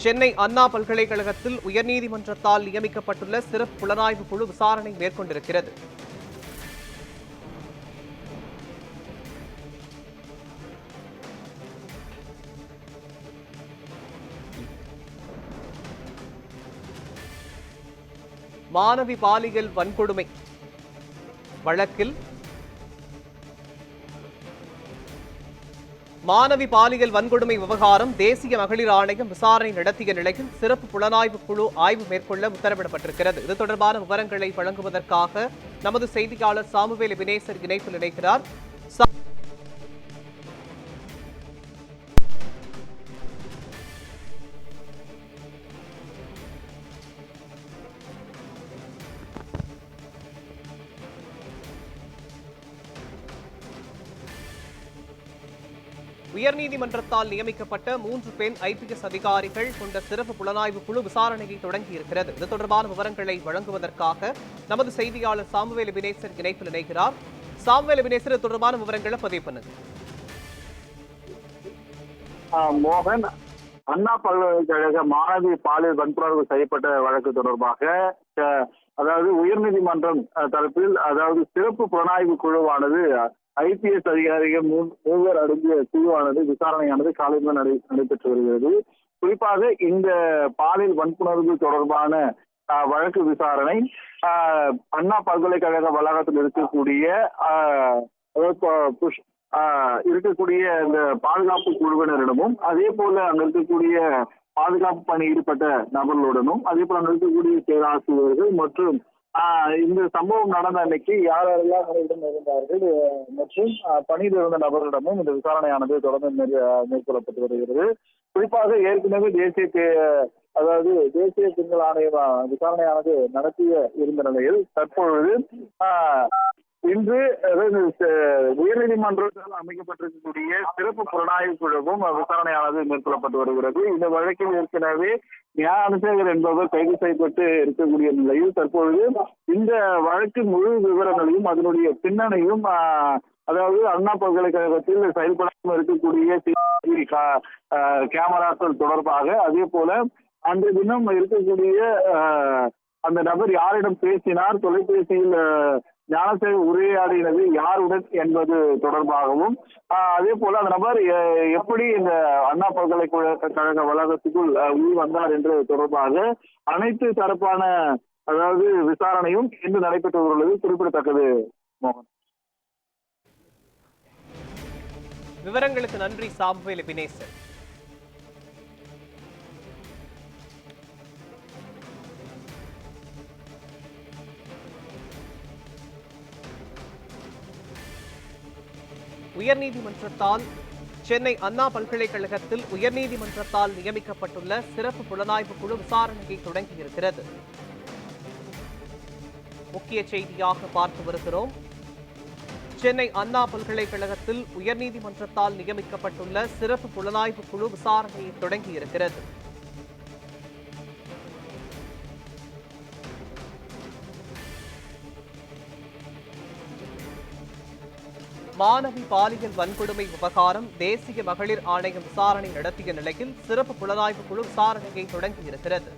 சென்னை அண்ணா பல்கலைக்கழகத்தில் உயர்நீதிமன்றத்தால் நியமிக்கப்பட்டுள்ள சிறப்பு புலனாய்வு குழு விசாரணை மேற்கொண்டிருக்கிறது. மாணவி பாலியல் வன்கொடுமை வழக்கில் விவகாரம் தேசிய மகளிர் ஆணையம் விசாரணை நடத்திய நிலையில் சிறப்பு புலனாய்வு குழு ஆய்வு மேற்கொள்ள உத்தரவிடப்பட்டிருக்கிறது. இது தொடர்பான விவரங்களை வழங்குவதற்காக நமது செய்தியாளர் சாமுவேல் வினேசர் இணைப்பில் இணைக்கிறார். உயர்நீதிமன்றத்தால் நியமிக்கப்பட்ட 3 பெண் IPS அதிகாரிகள் கொண்ட சிறப்பு புலனாய்வு குழு விசாரணையை தொடங்கியிருக்கிறது. இது தொடர்பான விவரங்களை வழங்குவதற்காக நமது செய்தியாளர் சாமுவேல் வினேசர் இணைப்பில் இணைகிறார். சாமுவேல் வினேசர், இது தொடர்பான விவரங்களை பதிவு பண்ணுங்க. மோகன், அண்ணா பல்கலைக்கழக மாணவி பாலியல் வன்புணர்வு செய்யப்பட்ட வழக்கு தொடர்பாக அதாவது உயர்நீதிமன்றம் தரப்பில் அதாவது சிறப்பு புலனாய்வு குழுவானது IPS அதிகாரிகள் 3 அடங்கிய குழுவானது விசாரணையானது காலையில் நடைபெற்று வருகிறது. குறிப்பாக இந்த பாலியல் வன்புணர்வு தொடர்பான வழக்கு விசாரணை அண்ணா பல்கலைக்கழக வளாகத்தில் இருக்கக்கூடிய இந்த பாதுகாப்பு குழுவினரிடமும், அதே போல அங்க இருக்கக்கூடிய பாதுகாப்பு பணி ஈடுபட்ட நபர்களுடனும், அதே போல அங்க இருக்கக்கூடிய பேராசிரியர்கள் மற்றும் இந்த சம்பவம் நடந்த அன்னைக்கு யாரெல்லாம் பணியிடம் இருந்தார்கள் மற்றும் பணியில் இருந்த நபர்களிடமும் இந்த விசாரணையானது தொடர்ந்து மேற்கொள்ளப்பட்டு வருகிறது. குறிப்பாக ஏற்கனவே தேசிய பெண்கள் ஆணையம் விசாரணையானது நடத்திய இருந்த நிலையில் தற்பொழுது இன்று உயர்நீதிமன்றத்தால் அமைக்கப்பட்டிருக்கக்கூடிய சிறப்பு புலனாய்வு குழுவும் விசாரணையானது மேற்கொள்ளப்பட்டு வருகிறது. இந்த வழக்கில் ஏற்கனவே ஞானசேகர் என்பவர் கைது செய்யப்பட்டு இருக்கக்கூடிய நிலையில் தற்பொழுது இந்த வழக்கு முழு விவரங்களையும் அதனுடைய பின்னணியும் அதாவது அண்ணா பல்கலைக்கழகத்தில் செயல்படாமல் இருக்கக்கூடிய கேமராக்கள் தொடர்பாக, அதே போல அன்றைய தினம் இருக்கக்கூடிய அந்த நபர் யாரிடம் பேசினார், தொலைபேசியில் ஞானசேகர் உரையாடினது யாருடன் என்பது தொடர்பாகவும், அதே போல அந்த நபர் எப்படி இந்த அண்ணா பல்கலைக்கழக வளாகத்துக்குள் உயிர் வந்தார் என்று தொடர்பாக அனைத்து தரப்பான அதாவது விசாரணையும் இன்று நடைபெற்று வருவது குறிப்பிடத்தக்கது. மோகன், விவரங்களுக்கு நன்றி சாமுவேல் வினேசர். சென்னை அண்ணா பல்கலைக்கழகத்தில் உயர்நீதிமன்றத்தால் நியமிக்கப்பட்டுள்ள சிறப்பு புலனாய்வு குழு விசாரணையை தொடங்கியிருக்கிறது. முக்கிய செய்தியாக பார்த்து வருகிறோம். சென்னை அண்ணா பல்கலைக்கழகத்தில் உயர்நீதிமன்றத்தால் நியமிக்கப்பட்டுள்ள சிறப்பு புலனாய்வு குழு விசாரணையை தொடங்கியிருக்கிறது. மாணவி பாலியல் வன்கொடுமை விவகாரம் தேசிய மகளிர் ஆணையம் விசாரணை நடத்திய நிலையில் சிறப்பு புலனாய்வு குழு விசாரணையை தொடங்கியிருக்கிறது.